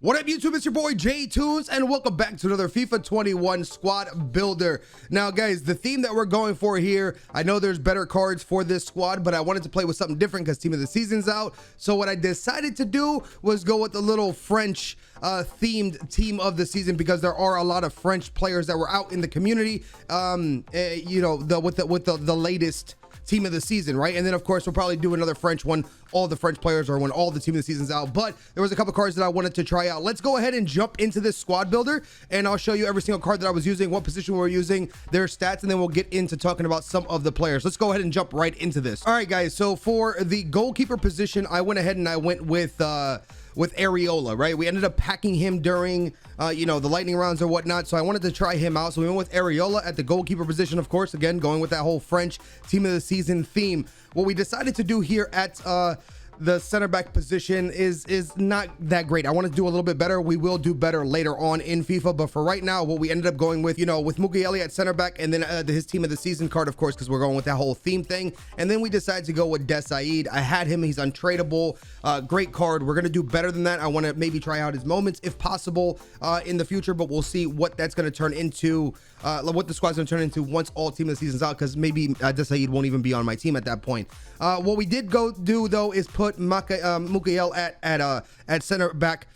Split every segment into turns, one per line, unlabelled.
What up, YouTube? It's your boy J Tunes, and welcome back to another FIFA 21 squad builder. Now, guys, the theme that we're going for here, I know there's better cards for this squad, but I wanted to play with something different because Team of the Season's out. So what I decided to do was go with the little French themed Team of the Season, because there are a lot of French players that were out in the community, you know, with the latest Team of the Season, right? And then of course we'll probably do another French one, all the French players, or when all the Team of the Season's out. But there was a couple cards that I wanted to try out. Let's go ahead and jump into this squad builder, and I'll show you every single card that I was using, what position we were using, their stats, and then we'll get into talking about some of the players. Let's go ahead and jump right into this. All right, guys, so for the goalkeeper position, I went ahead and I went with Areola, right? We ended up packing him during you know, the lightning rounds or whatnot, so I wanted to try him out. So we went with Areola at the goalkeeper position, of course, again going with that whole French Team of the Season theme. What we decided to do here at the center back position is not that great. I want to do a little bit better. We will do better later on in FIFA, but for right now, what we ended up going with, you know, with Mukiele at center back, and then his Team of the Season card, of course, because we're going with that whole theme thing. And then we decided to go with Desailly. I had him, he's untradeable, great card. We're gonna do better than that. I want to maybe try out his moments if possible in the future, but we'll see what that's going to turn into, what the squad's going to turn into once all Team of the Season's out, because maybe Desailly won't even be on my team at that point. What we did go do though is put Mukiele at center back.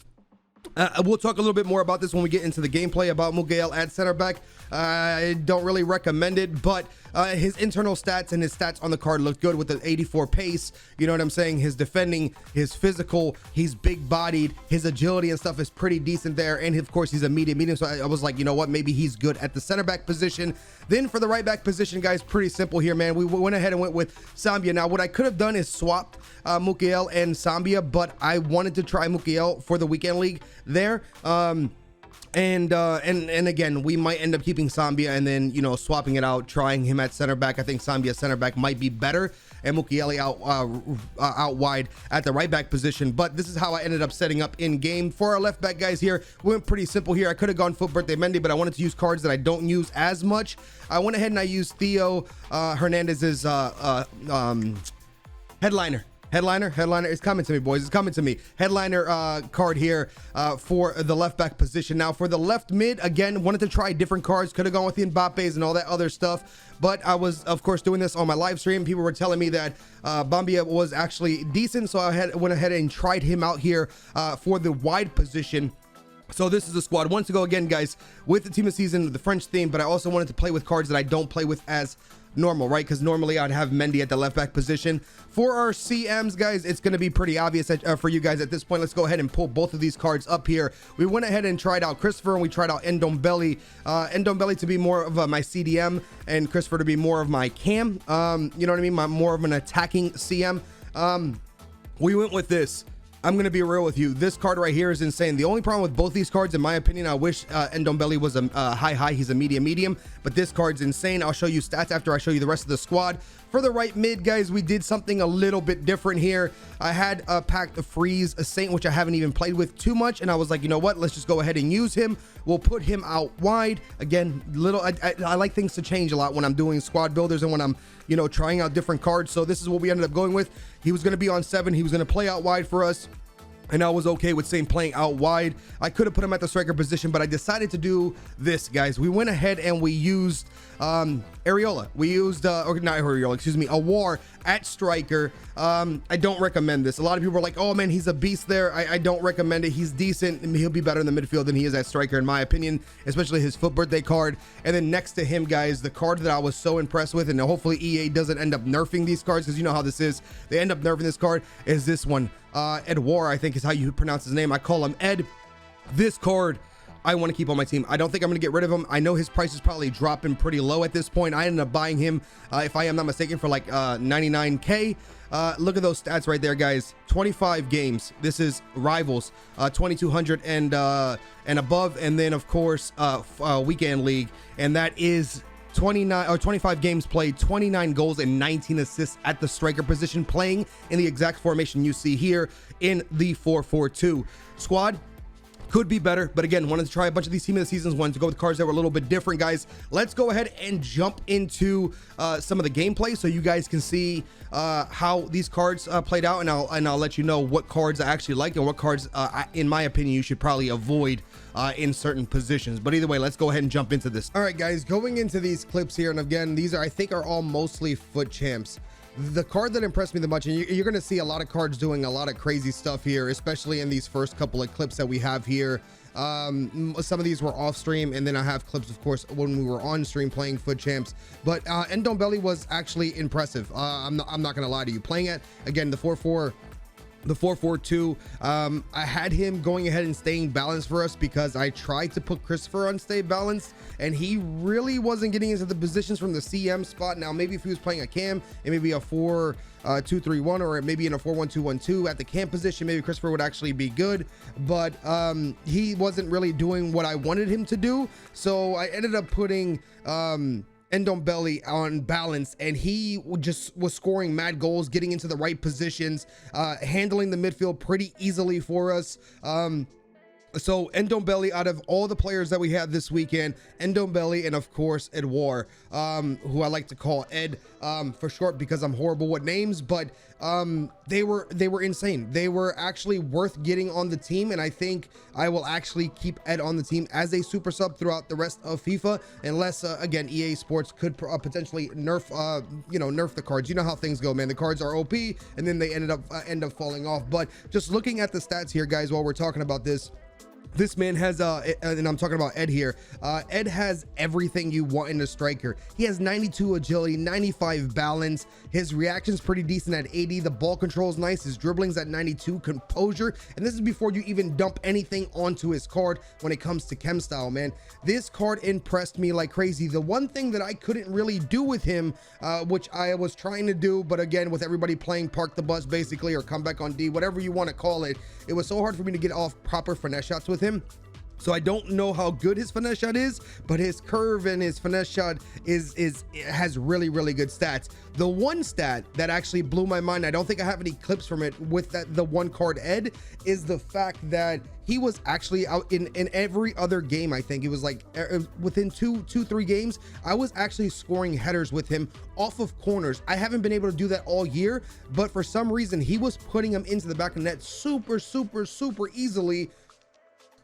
We'll talk a little bit more about this when we get into the gameplay about Mukiele at center back. I don't really recommend it, but his internal stats and his stats on the card look good with the 84 pace. You know what I'm saying? His defending, his physical, he's big bodied, his agility and stuff is pretty decent there. And of course, he's a medium. So I was like, you know what? Maybe he's good at the center back position. Then for the right back position, guys, pretty simple here, man. We went ahead and went with Sambia. Now, what I could have done is swapped Mukiele and Sambia, but I wanted to try Mukiele for the weekend league there. And again, we might end up keeping Sambia and then, you know, swapping it out, trying him at center back. I think Sambia center back might be better, and Mukiele out wide at the right back position. But this is how I ended up setting up in game. For our left back guys here, we went pretty simple here. I could have gone Foot Birthday Mendy, but I wanted to use cards that I don't use as much. I went ahead and I used Theo Hernandez's headliner. It's coming to me, boys. It's coming to me. Headliner card here for the left back position. Now for the left mid, again, wanted to try different cards. Could have gone with the Mbappe's and all that other stuff, but I was of course doing this on my live stream. People were telling me that Bambia was actually decent, so I went ahead and tried him out here for the wide position. So this is the squad. Once to go again, guys, with the Team of the Season, the French theme, but I also wanted to play with cards that I don't play with as normal, right? Because normally I'd have Mendy at the left back position. For our CMs, guys, it's going to be pretty obvious for you guys at this point. Let's go ahead and pull both of these cards up here. We went ahead and tried out Christopher, and we tried out Ndombele. Ndombele to be more of my CDM, and Christopher to be more of my cam. You know what I mean? More of an attacking CM. We went with this. I'm going to be real with you. This card right here is insane. The only problem with both these cards, in my opinion, I wish Ndombele was a high. He's a medium, but this card's insane. I'll show you stats after I show you the rest of the squad. For the right mid, guys, we did something a little bit different here. I had packed the Freeze, a Saint, which I haven't even played with too much, and I was like, you know what? Let's just go ahead and use him. We'll put him out wide. Again, I like things to change a lot when I'm doing squad builders and when I'm, you know, trying out different cards. So this is what we ended up going with. He was going to be on 7. He was going to play out wide for us, and I was okay with Saint playing out wide. I could have put him at the striker position, but I decided to do this, guys. We went ahead and we used Areola. We used or not Areola, excuse me, Awar at striker. I don't recommend this. A lot of people are like, oh man, he's a beast there. I don't recommend it. He's decent, and he'll be better in the midfield than he is at striker, in my opinion, especially his Foot Birthday card. And then next to him, guys, the card that I was so impressed with, and hopefully EA doesn't end up nerfing these cards, because you know how this is. They end up nerfing this card, is this one. Edouard, I think is how you pronounce his name. I call him Ed. This card I want to keep on my team. I don't think I'm going to get rid of him. I know his price is probably dropping pretty low at this point. I ended up buying him, if I am not mistaken, for like 99k. Look at those stats right there, guys. 25 games. This is Rivals, 2200 and above, and then of course weekend league, and that is 29 or 25 games played, 29 goals and 19 assists at the striker position, playing in the exact formation you see here in the 4-4-2 squad. could be better, but again, wanted to try a bunch of these team of the seasons, wanted to go with cards that were a little bit different. Guys, let's go ahead and jump into some of the gameplay so you guys can see how these cards played out, and I'll let you know what cards I actually like and what cards in my opinion you should probably avoid in certain positions. But either way, let's go ahead and jump into this. All right guys, going into these clips here, and again, these are, I think, are all mostly foot champs. The card that impressed me the most, and you're going to see a lot of cards doing a lot of crazy stuff here, especially in these first couple of clips that we have here. Some of these were off stream, and then I have clips, of course, when we were on stream playing foot champs. But Ndombele was actually impressive. I'm not going to lie to you. Playing it again, the 4-4. The 4-4-2, I had him going ahead and staying balanced for us because I tried to put Christopher on stay balanced, and he really wasn't getting into the positions from the CM spot. Now, maybe if he was playing a cam and maybe a 4-2-3-1, or maybe in a 4-1-2-1-2 at the cam position, maybe Christopher would actually be good, but he wasn't really doing what I wanted him to do. So I ended up putting Ndombele on balance, and he just was scoring mad goals, getting into the right positions, handling the midfield pretty easily for us. So Ndombele, out of all the players that we had this weekend, Ndombele, and of course Edouard, who I like to call Ed for short because I'm horrible with names, but they were insane. They were actually worth getting on the team, and I think I will actually keep Ed on the team as a super sub throughout the rest of FIFA, unless again EA Sports could potentially nerf nerf the cards. You know how things go, man. The cards are OP, and then they end up falling off. But just looking at the stats here, guys, while we're talking about this man has and I'm talking about Ed here. Ed has everything you want in a striker. He has 92 agility, 95 balance. His reaction's pretty decent at 80. The ball control is nice. His dribbling's at 92. Composure, and this is before you even dump anything onto his card when it comes to chem style, man. This card impressed me like crazy. The one thing that I couldn't really do with him, which I was trying to do, but again, with everybody playing park the bus basically, or come back on D, whatever you want to call it, it was so hard for me to get off proper finesse shots with him. So I don't know how good his finesse shot is, but his curve and his finesse shot has really good stats. The one stat that actually blew my mind, I don't think I have any clips from it with the one card Ed, is the fact that he was actually out in every other game. I think it was like within three games, I was actually scoring headers with him off of corners. I haven't been able to do that all year, but for some reason he was putting them into the back of the net super easily,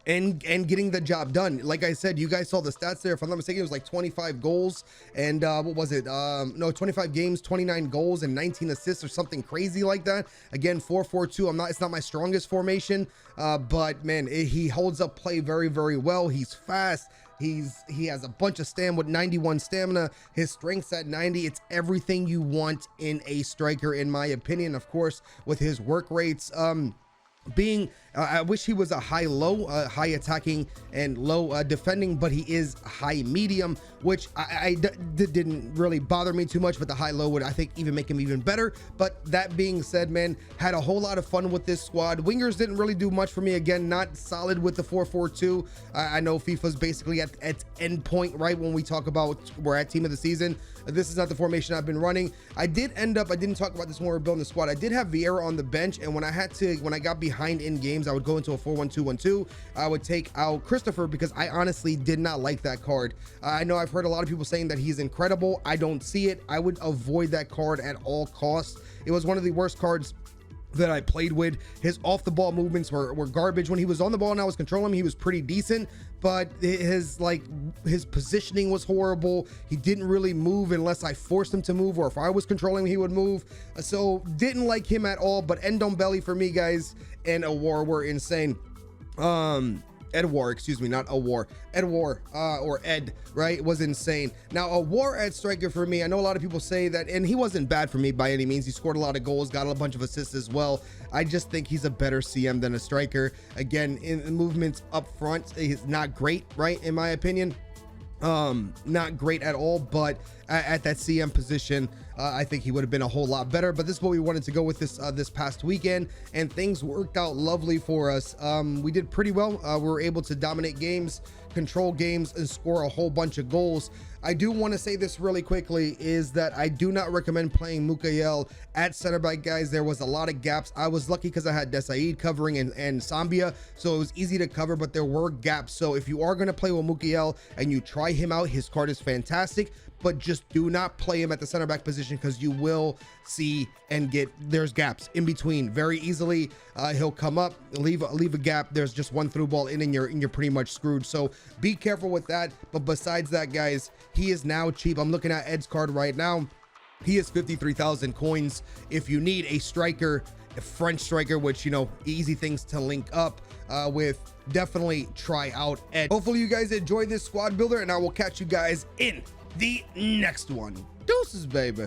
and getting the job done. Like I said, you guys saw the stats there. If I'm not mistaken, it was like 25 goals and what was it? No, 25 games, 29 goals and 19 assists or something crazy like that. Again, 4-4-2. It's not my strongest formation, but man, he holds up play very well. He's fast. He has a bunch of stamina with 91 stamina. His strength's at 90. It's everything you want in a striker, in my opinion. Of course, with his work rates, I wish he was a high attacking and low defending, but he is high medium, which didn't really bother me too much, but the high low would, I think, even make him even better. But that being said, man, had a whole lot of fun with this squad. Wingers didn't really do much for me. Again, not solid with the 4-4-2. I know FIFA's basically at end point, right? When we talk about we're at team of the season, this is not the formation I've been running. I didn't talk about this when we were building the squad. I did have Vieira on the bench, and when I got behind in games, I would go into a 4-1-2-1-2. I would take out Christopher because I honestly did not like that card. I know I've heard a lot of people saying that he's incredible. I don't see it. I would avoid that card at all costs. It was one of the worst cards that I played with. His off the ball movements were garbage. When he was on the ball and I was controlling him, he was pretty decent, but his positioning was horrible. He didn't really move unless I forced him to move, or if I was controlling him, he would move. So didn't like him at all. But Ndombele for me, guys, and Awar were insane. Edouard, excuse me, not Awar. Edouard, or Ed, right, was insane. Now, Awar at striker for me, I know a lot of people say that, and he wasn't bad for me by any means. He scored a lot of goals, got a bunch of assists as well. I just think he's a better CM than a striker. Again, in movements up front, he's not great, right, in my opinion. Not great at all, but at that CM position, I think he would have been a whole lot better, but this is what we wanted to go with this past weekend, and things worked out lovely for us. We did pretty well. We were able to dominate games, control games, and score a whole bunch of goals. I do want to say this really quickly, is that I do not recommend playing Mukael at center back, guys. There was a lot of gaps. I was lucky because I had Desaid covering and Sambia, so it was easy to cover, but there were gaps. So if you are going to play with Mukael and you try him out, his card is fantastic, but just do not play him at the center back position, because you will see and there's gaps in between very easily. He'll come up, leave a gap, there's just one through ball in, and you're pretty much screwed. So be careful with that. But besides that, guys, he is now cheap. I'm looking at Ed's card right now. He is 53,000 coins. If you need a striker, a French striker, which, you know, easy things to link up with, definitely try out Ed. Hopefully you guys enjoyed this squad builder, and I will catch you guys in the next one. Deuces, baby.